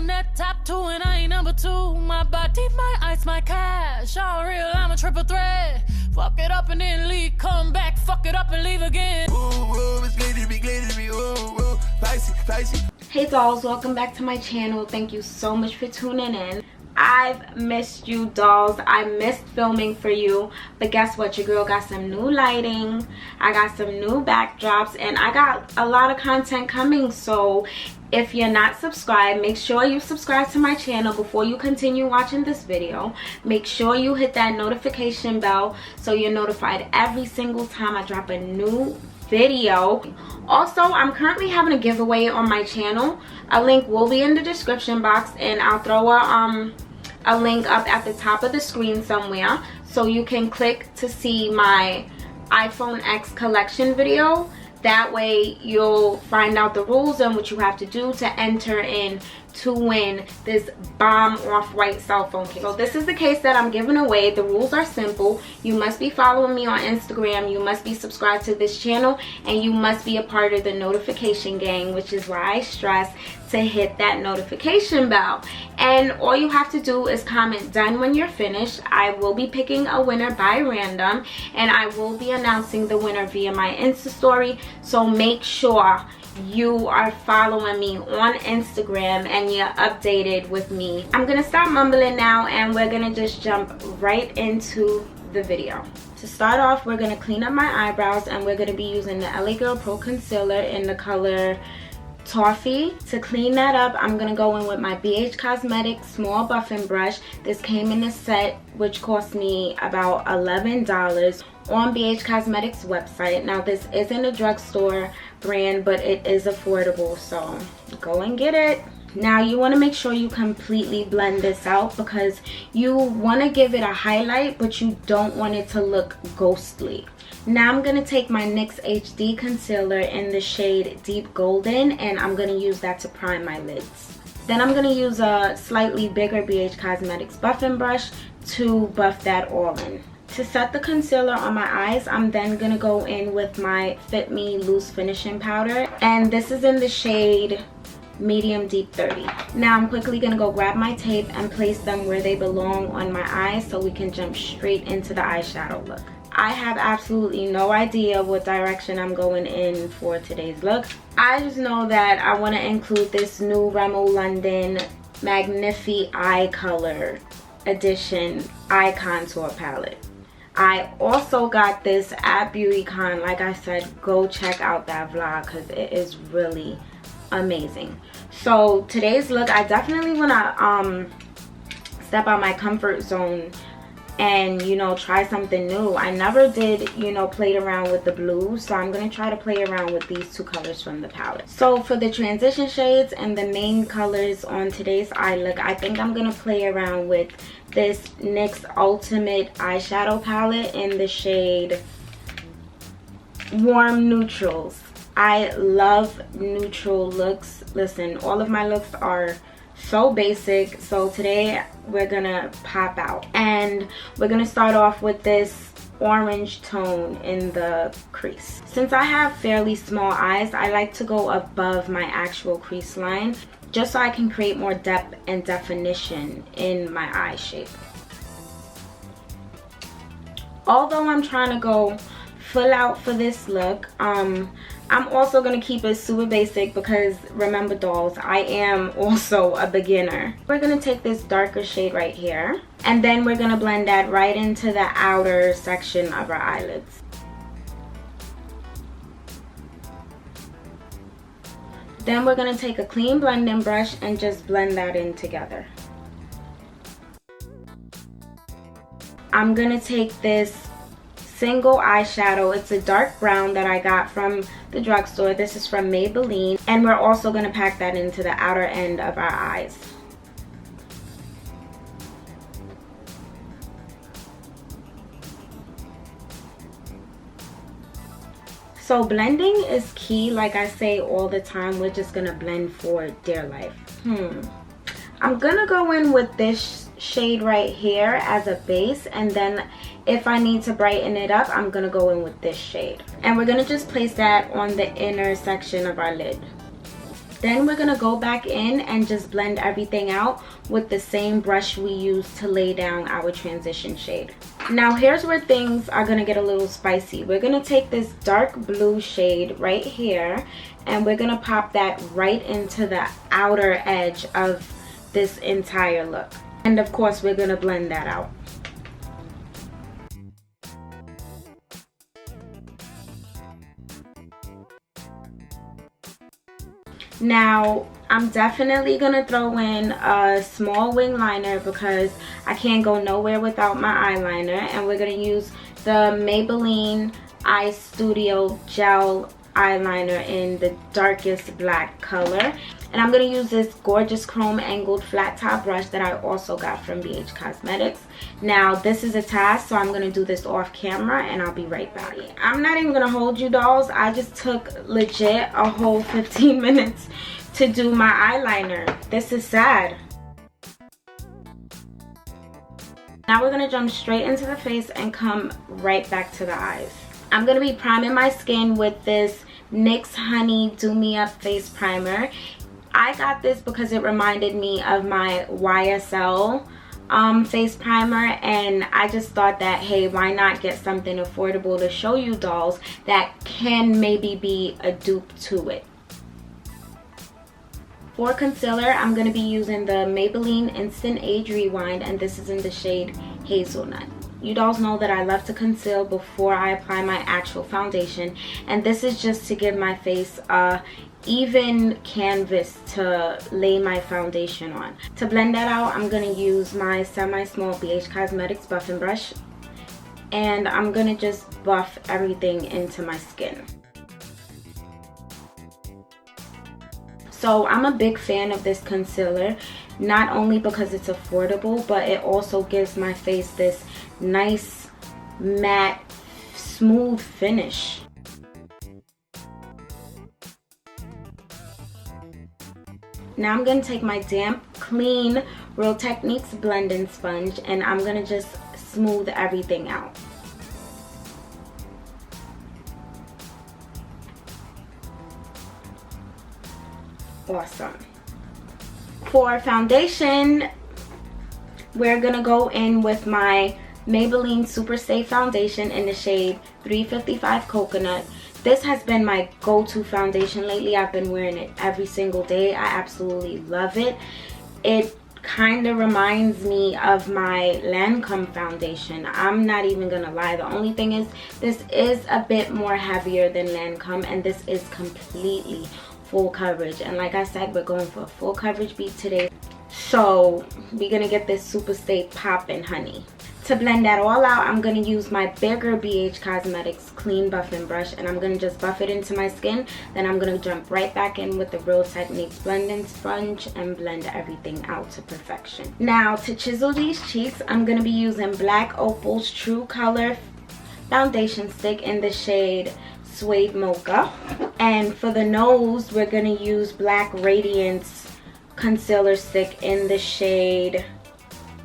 internet top 2 and I ain't number 2. My body, my ice, my cash. All real, I'm a triple threat. Fuck it up and then leave, come back, fuck it up and leave again. Ooh, it's glittery, ooh, spicy. Hey dolls, welcome back to my channel. Thank you so much for tuning in. I've missed you dolls. I missed filming for you, but guess what, your girl got some new lighting, I got some new backdrops, and I got a lot of content coming. So if you're not subscribed, make sure you subscribe to my channel before you continue watching this video. Make sure you hit that notification bell so you're notified every single time I drop a new video. Also, I'm currently having a giveaway on my channel. A link will be in the description box, and I'll throw a link up at the top of the screen somewhere so you can click to see my iPhone X collection video. That way you'll find out the rules and what you have to do to enter in to win this bomb off-white cell phone case. So this is the case that I'm giving away. The rules are simple. You must be following me on Instagram, you must be subscribed to this channel, and you must be a part of the notification gang, which is why I stress to hit that notification bell. And all you have to do is comment done when you're finished. I will be picking a winner by random, and I will be announcing the winner via my Insta story. So make sure you are following me on Instagram and you're updated with me. I'm gonna stop mumbling now, and we're gonna just jump right into the video. To start off, we're gonna clean up my eyebrows, and we're gonna be using the LA Girl Pro Concealer in the color Toffee. To clean that up, I'm gonna go in with my BH Cosmetics small buffing brush. This came in a set which cost me about $11 on BH Cosmetics website. Now this isn't a drugstore brand, but it is affordable, so go and get it. Now you want to make sure you completely blend this out because you want to give it a highlight, but you don't want it to look ghostly. Now I'm going to take my NYX HD concealer in the shade Deep Golden, and I'm going to use that to prime my lids. Then I'm going to use a slightly bigger BH Cosmetics buffing brush to buff that all in. To set the concealer on my eyes, I'm then going to go in with my Fit Me Loose Finishing Powder, and this is in the shade Medium Deep 30. Now I'm quickly going to go grab my tape and place them where they belong on my eyes so we can jump straight into the eyeshadow look. I have absolutely no idea what direction I'm going in for today's look. I just know that I want to include this new Remo London Magnifi Eye Color Edition Eye Contour Palette. I also got this at BeautyCon. Like I said, go check out that vlog because it is really amazing. So today's look, I definitely want to step out my comfort zone and, you know, try something new. I never did, you know, played around with the blue, so I'm going to try to play around with these two colors from the palette. So for the transition shades and the main colors on today's eye look, I think I'm going to play around with this NYX Ultimate Eyeshadow Palette in the shade Warm Neutrals. I love neutral looks. Listen, all of my looks are so basic, so today we're gonna pop out, and we're gonna start off with this orange tone in the crease. Since I have fairly small eyes, I like to go above my actual crease line just so I can create more depth and definition in my eye shape. Although I'm trying to go full out for this look, I'm also going to keep it super basic because remember dolls, I am also a beginner. We're going to take this darker shade right here, and then we're going to blend that right into the outer section of our eyelids. Then we're going to take a clean blending brush and just blend that in together. I'm going to take this single eyeshadow. It's a dark brown that I got from the drugstore. This is from Maybelline, and we're also going to pack that into the outer end of our eyes. So blending is key. Like I say all the time, we're just gonna blend for dear life. I'm gonna go in with this shade right here as a base, and then if I need to brighten it up, I'm gonna go in with this shade, and we're gonna just place that on the inner section of our lid. Then we're gonna go back in and just blend everything out with the same brush we used to lay down our transition shade. Now here's where things are gonna get a little spicy. We're gonna take this dark blue shade right here and we're gonna pop that right into the outer edge of this entire look. And of course we're gonna blend that out. Now, I'm definitely going to throw in a small wing liner because I can't go nowhere without my eyeliner. And we're going to use the Maybelline Eye Studio Gel eyeliner in the darkest black color. And I'm going to use this gorgeous chrome angled flat top brush that I also got from BH Cosmetics. Now, this is a task, so I'm going to do this off camera and I'll be right back. I'm not even going to hold you, dolls. I just took legit a whole 15 minutes to do my eyeliner. This is sad. Now we're going to jump straight into the face and come right back to the eyes. I'm going to be priming my skin with this NYX Honey Do Me Up Face Primer. I got this because it reminded me of my YSL face primer, and I just thought that, hey, why not get something affordable to show you dolls that can maybe be a dupe to it. For concealer, I'm going to be using the Maybelline Instant Age Rewind, and this is in the shade Hazelnut. You dolls know that I love to conceal before I apply my actual foundation, and this is just to give my face a even canvas to lay my foundation on. To blend that out, I'm going to use my semi-small BH Cosmetics buffing brush, and I'm going to just buff everything into my skin. So I'm a big fan of this concealer, not only because it's affordable, but it also gives my face this nice matte smooth finish. Now I'm going to take my damp, clean Real Techniques blending sponge and I'm going to just smooth everything out. Awesome. For foundation, we're going to go in with my Maybelline Super Stay Foundation in the shade 355 Coconut. This has been my go-to foundation lately. I've been wearing it every single day. I absolutely love it. It kind of reminds me of my Lancome foundation. I'm not even gonna lie. The only thing is, this is a bit more heavier than Lancome, and this is completely full coverage. And like I said, we're going for a full coverage beat today. So we're gonna get this Super Stay poppin', honey. To blend that all out, I'm going to use my bigger BH Cosmetics clean buffing brush, and I'm going to just buff it into my skin. Then I'm going to jump right back in with the Real Techniques blending sponge and blend everything out to perfection. Now to chisel these cheeks, I'm going to be using Black Opal's True Color foundation stick in the shade Suede Mocha. And for the nose, we're going to use Black Radiance concealer stick in the shade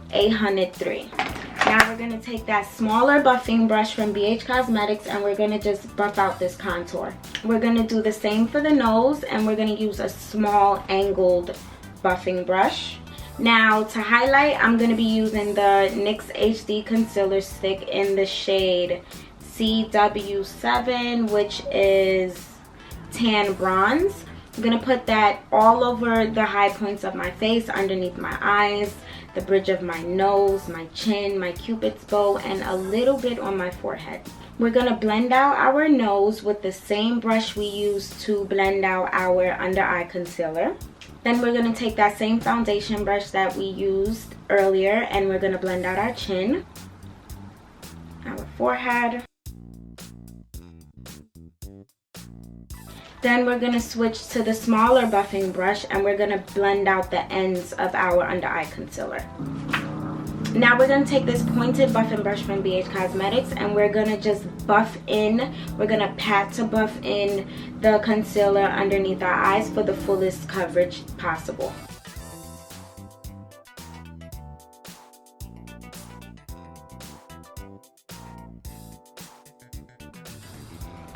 A103. Now we're going to take that smaller buffing brush from BH Cosmetics and we're going to just buff out this contour. We're going to do the same for the nose, and we're going to use a small angled buffing brush. Now to highlight, I'm going to be using the NYX HD concealer stick in the shade CW7, which is Tan Bronze. I'm going to put that all over the high points of my face, underneath my eyes, the bridge of my nose, my chin, my cupid's bow, and a little bit on my forehead. We're going to blend out our nose with the same brush we used to blend out our under eye concealer. Then we're going to take that same foundation brush that we used earlier and we're going to blend out our chin, our forehead. Then we're going to switch to the smaller buffing brush and we're going to blend out the ends of our under eye concealer. Now we're going to take this pointed buffing brush from BH Cosmetics and we're going to just buff in, we're going to pat to buff in the concealer underneath our eyes for the fullest coverage possible.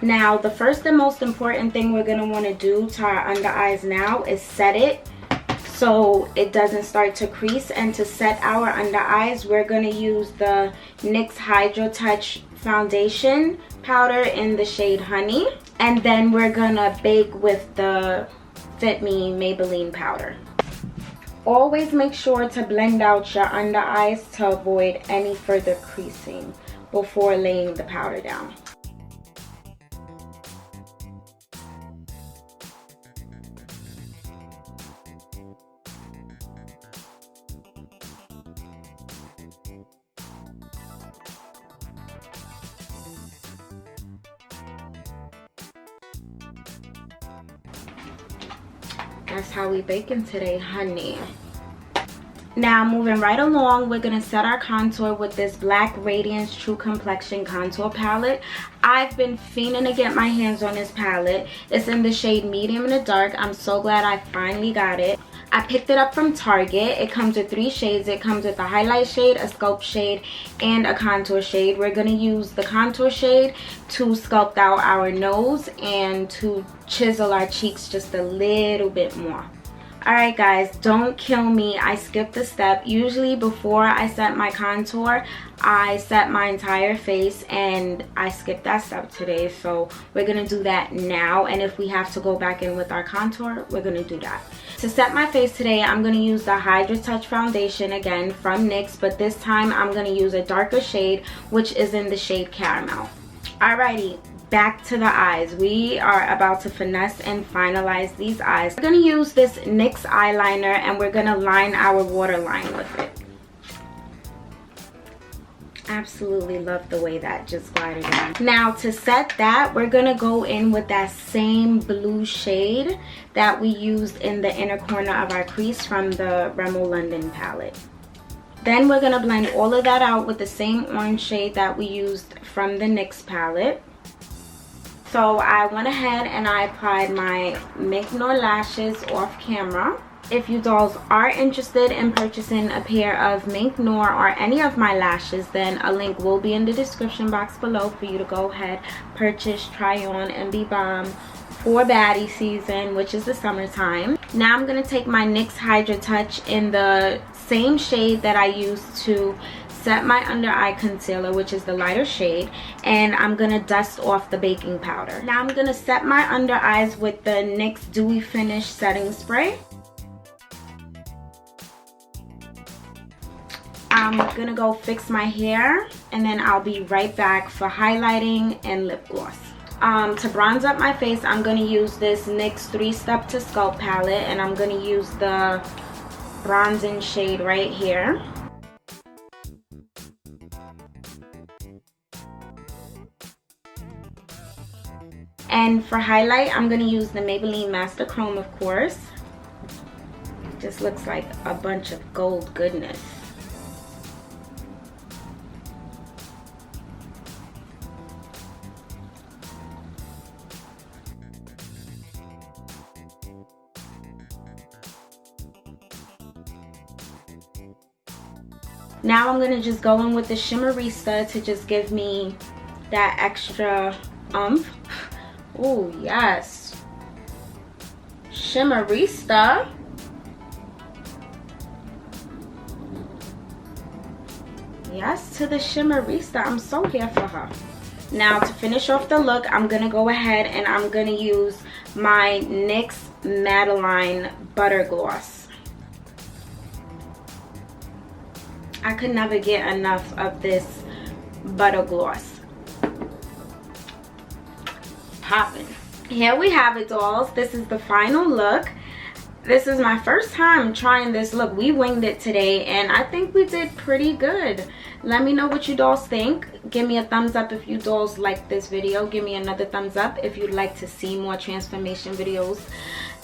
Now, the first and most important thing we're going to want to do to our under eyes now is set it so it doesn't start to crease. And to set our under eyes, we're going to use the NYX Hydro Touch foundation powder in the shade Honey. And then we're going to bake with the Fit Me Maybelline powder. Always make sure to blend out your under eyes to avoid any further creasing before laying the powder down. That's how we baking today, honey. Now, moving right along, we're going to set our contour with this Black Radiance True Complexion Contour Palette. I've been fiending to get my hands on this palette. It's in the shade Medium in the Dark. I'm so glad I finally got it. I picked it up from Target. It comes with 3 shades. It comes with a highlight shade, a sculpt shade, and a contour shade. We're going to use the contour shade to sculpt out our nose and to chisel our cheeks just a little bit more. Alright guys, don't kill me. I skipped a step. Usually before I set my contour, I set my entire face, and I skipped that step today. So we're going to do that now, and if we have to go back in with our contour, we're going to do that. To set my face today, I'm going to use the Hydro Touch foundation again from NYX, but this time I'm going to use a darker shade, which is in the shade Caramel. Alrighty. Back to the eyes. We are about to finesse and finalize these eyes. We're going to use this NYX eyeliner, and we're going to line our waterline with it. Absolutely love the way that just glided on. Now, to set that, we're going to go in with that same blue shade that we used in the inner corner of our crease from the Rimmel London palette. Then we're going to blend all of that out with the same orange shade that we used from the NYX palette. So I went ahead and I applied my MINK lashes off camera. If you dolls are interested in purchasing a pair of MINK or any of my lashes, then a link will be in the description box below for you to go ahead, purchase, try on, and be bomb for baddie season, which is the summertime. Now I'm going to take my NYX Hydro Touch in the same shade that I used to set my under eye concealer, which is the lighter shade, and I'm gonna dust off the baking powder. Now I'm gonna set my under eyes with the NYX Dewy Finish setting spray. I'm gonna go fix my hair, and then I'll be right back for highlighting and lip gloss. To bronze up my face, I'm gonna use this NYX 3-Step to Sculpt palette, and I'm gonna use the bronzing shade right here. And for highlight, I'm going to use the Maybelline Master Chrome, of course. It just looks like a bunch of gold goodness. Now I'm going to just go in with the Shimmerista to just give me that extra oomph. Oh yes, Shimmerista. Yes to the Shimmerista. I'm so here for her. Now to finish off the look, I'm gonna go ahead and I'm gonna use my NYX Madeline Butter Gloss. I could never get enough of this butter gloss. Popping. Here we have it, dolls. This is the final look. This is my first time trying this look. We winged it today, and I think we did pretty good. Let me know what you dolls think. Give me a thumbs up if you dolls like this video. Give me another thumbs up if you'd like to see more transformation videos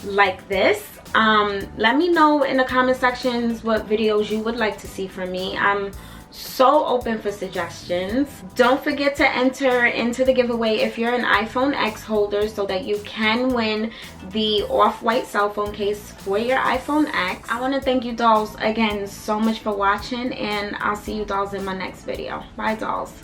like this. Let me know in the comment sections what videos you would like to see from me. I'm so open for suggestions. Don't forget to enter into the giveaway if you're an iPhone X holder, so that you can win the off-white cell phone case for your iPhone X. I want to thank you dolls again so much for watching, and I'll see you dolls in my next video. Bye dolls.